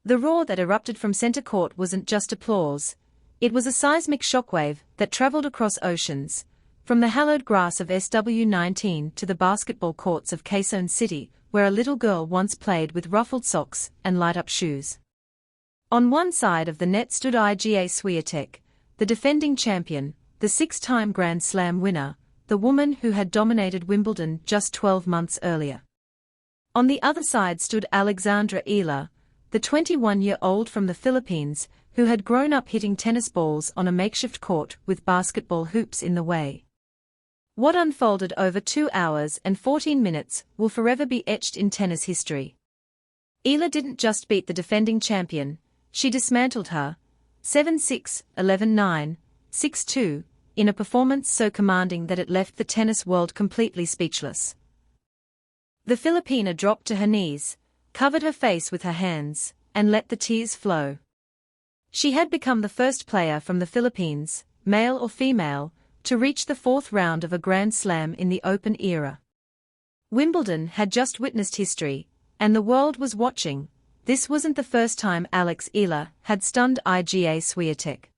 The roar that erupted from center court wasn't just applause. It was a seismic shockwave that traveled across oceans, from the hallowed grass of SW19 to the basketball courts of Quezon City, where a little girl once played with ruffled socks and light-up shoes. On one side of the net stood Iga Swiatek, the defending champion, the six-time Grand Slam winner, the woman who had dominated Wimbledon just 12 months earlier. On the other side stood Alexandra Eala, the 21-year-old from the Philippines, who had grown up hitting tennis balls on a makeshift court with basketball hoops in the way. What unfolded over 2 hours and 14 minutes will forever be etched in tennis history. Eala didn't just beat the defending champion, she dismantled her, 7-6, 11-9, 6-2, in a performance so commanding that it left the tennis world completely speechless. The Filipina dropped to her knees, covered her face with her hands, and let the tears flow. She had become the first player from the Philippines, male or female, to reach the fourth round of a Grand Slam in the Open era. Wimbledon had just witnessed history, and the world was watching. This wasn't the first time Alex Eala had stunned Iga Swiatek.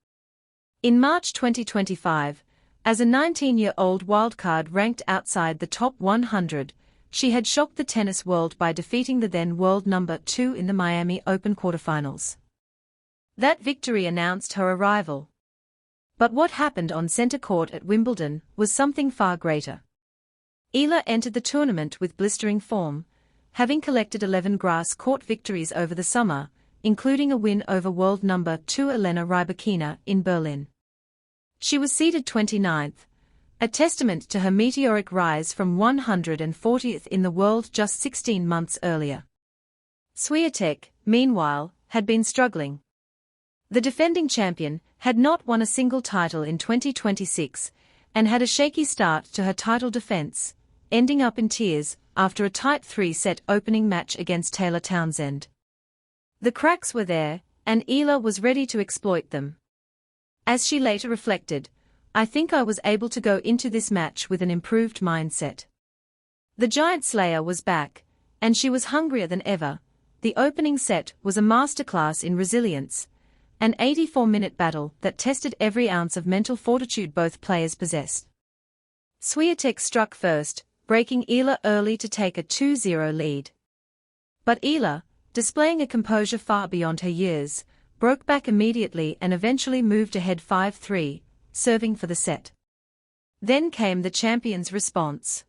In March 2025, as a 19-year-old wildcard ranked outside the top 100, she had shocked the tennis world by defeating the then world number 2 in the Miami Open quarterfinals. That victory announced her arrival. But what happened on center court at Wimbledon was something far greater. Eala entered the tournament with blistering form, having collected 11 grass court victories over the summer, including a win over world number 2 Elena Rybakina in Berlin. She was seeded 29th, a testament to her meteoric rise from 140th in the world just 16 months earlier. Swiatek, meanwhile, had been struggling. The defending champion had not won a single title in 2026 and had a shaky start to her title defense, ending up in tears after a tight 3-set opening match against Taylor Townsend. The cracks were there, and Eala was ready to exploit them. As she later reflected, "I think I was able to go into this match with an improved mindset." The Giant Slayer was back, and she was hungrier than ever. The opening set was a masterclass in resilience, an 84-minute battle that tested every ounce of mental fortitude both players possessed. Swiatek struck first, breaking Eala early to take a 2-0 lead. But Eala, displaying a composure far beyond her years, broke back immediately and eventually moved ahead 5-3, serving for the set. Then came the champion's response.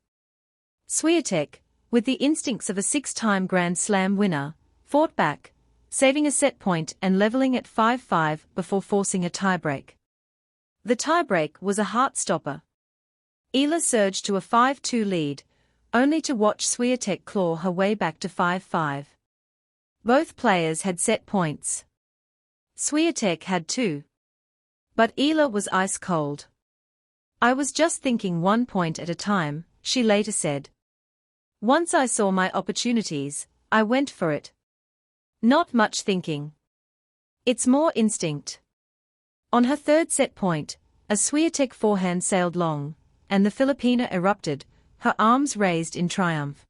Swiatek, with the instincts of a 6-time Grand Slam winner, fought back, saving a set point and leveling at 5-5 before forcing a tiebreak. The tiebreak was a heart-stopper. Eala surged to a 5-2 lead, only to watch Swiatek claw her way back to 5-5. Both players had set points. Swiatek had 2. But Eala was ice cold. "I was just thinking 1 point at a time," she later said. "Once I saw my opportunities, I went for it. Not much thinking. It's more instinct." On her third set point, a Swiatek forehand sailed long, and the Filipina erupted, her arms raised in triumph.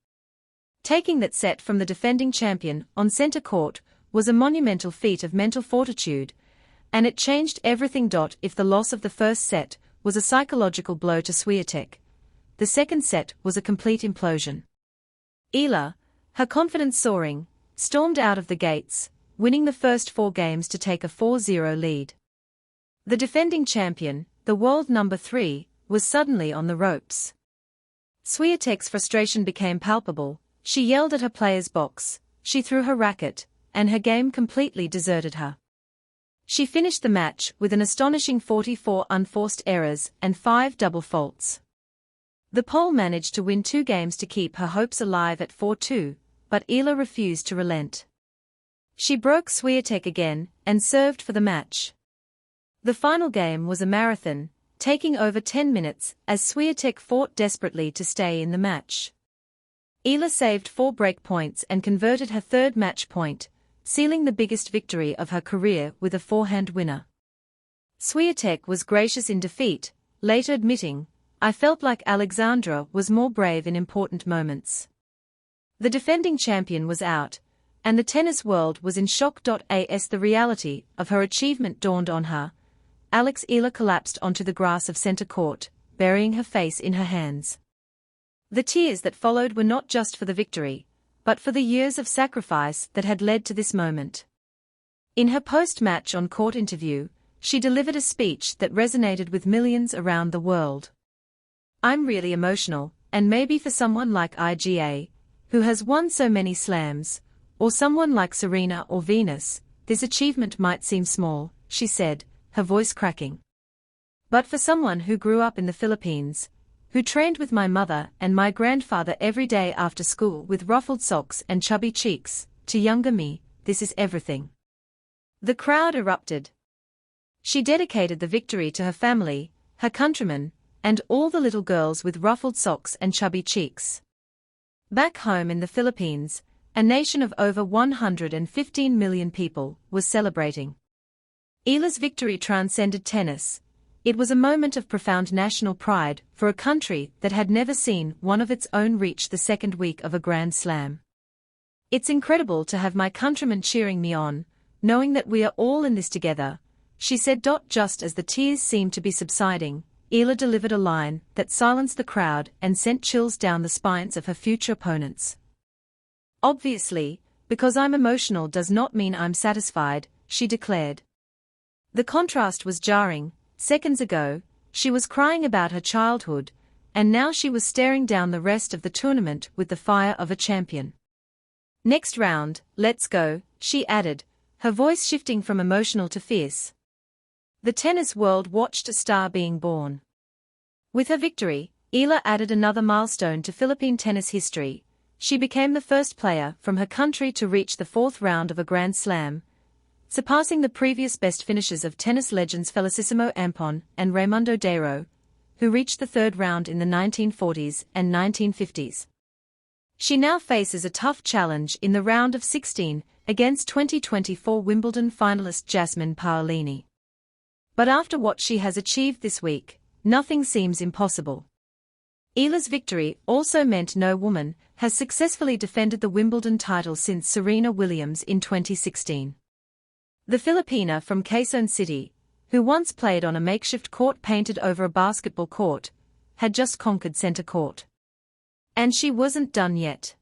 Taking that set from the defending champion on center court was a monumental feat of mental fortitude, and it changed everything. If the loss of the first set was a psychological blow to Swiatek, the second set was a complete implosion. Eala, her confidence soaring, stormed out of the gates, winning the first 4 games to take a 4-0 lead. The defending champion, the world number 3, was suddenly on the ropes. Swiatek's frustration became palpable. She yelled at her player's box, she threw her racket, and her game completely deserted her. She finished the match with an astonishing 44 unforced errors and 5 double faults. The Pole managed to win 2 games to keep her hopes alive at 4-2, but Eala refused to relent. She broke Swiatek again and served for the match. The final game was a marathon, taking over 10 minutes as Swiatek fought desperately to stay in the match. Eala saved 4 break points and converted her third match point, sealing the biggest victory of her career with a forehand winner. Swiatek was gracious in defeat, later admitting, "I felt like Alexandra was more brave in important moments." The defending champion was out, and the tennis world was in shock. As the reality of her achievement dawned on her, Eala collapsed onto the grass of centre court, burying her face in her hands. The tears that followed were not just for the victory, but for the years of sacrifice that had led to this moment. In her post-match on-court interview, she delivered a speech that resonated with millions around the world. "I'm really emotional, and maybe for someone like Iga, who has won so many slams, or someone like Serena or Venus, this achievement might seem small," she said, her voice cracking. "But for someone who grew up in the Philippines, who trained with my mother and my grandfather every day after school with ruffled socks and chubby cheeks, to younger me, this is everything." The crowd erupted. She dedicated the victory to her family, her countrymen, and all the little girls with ruffled socks and chubby cheeks. Back home in the Philippines, a nation of over 115 million people was celebrating. Eala's victory transcended tennis. It was a moment of profound national pride for a country that had never seen one of its own reach the second week of a Grand Slam. "It's incredible to have my countrymen cheering me on, knowing that we are all in this together," she said. Just as the tears seemed to be subsiding, Eala delivered a line that silenced the crowd and sent chills down the spines of her future opponents. "Obviously, because I'm emotional does not mean I'm satisfied," she declared. The contrast was jarring. Seconds ago, she was crying about her childhood, and now she was staring down the rest of the tournament with the fire of a champion. "Next round, let's go," she added, her voice shifting from emotional to fierce. The tennis world watched a star being born. With her victory, Eala added another milestone to Philippine tennis history. She became the first player from her country to reach the fourth round of a Grand Slam, surpassing the previous best finishes of tennis legends Felicissimo Ampon and Raimundo Dairo, who reached the third round in the 1940s and 1950s. She now faces a tough challenge in the round of 16 against 2024 Wimbledon finalist Jasmine Paolini. But after what she has achieved this week, nothing seems impossible. Eala's victory also meant no woman has successfully defended the Wimbledon title since Serena Williams in 2016. The Filipina from Quezon City, who once played on a makeshift court painted over a basketball court, had just conquered center court. And she wasn't done yet.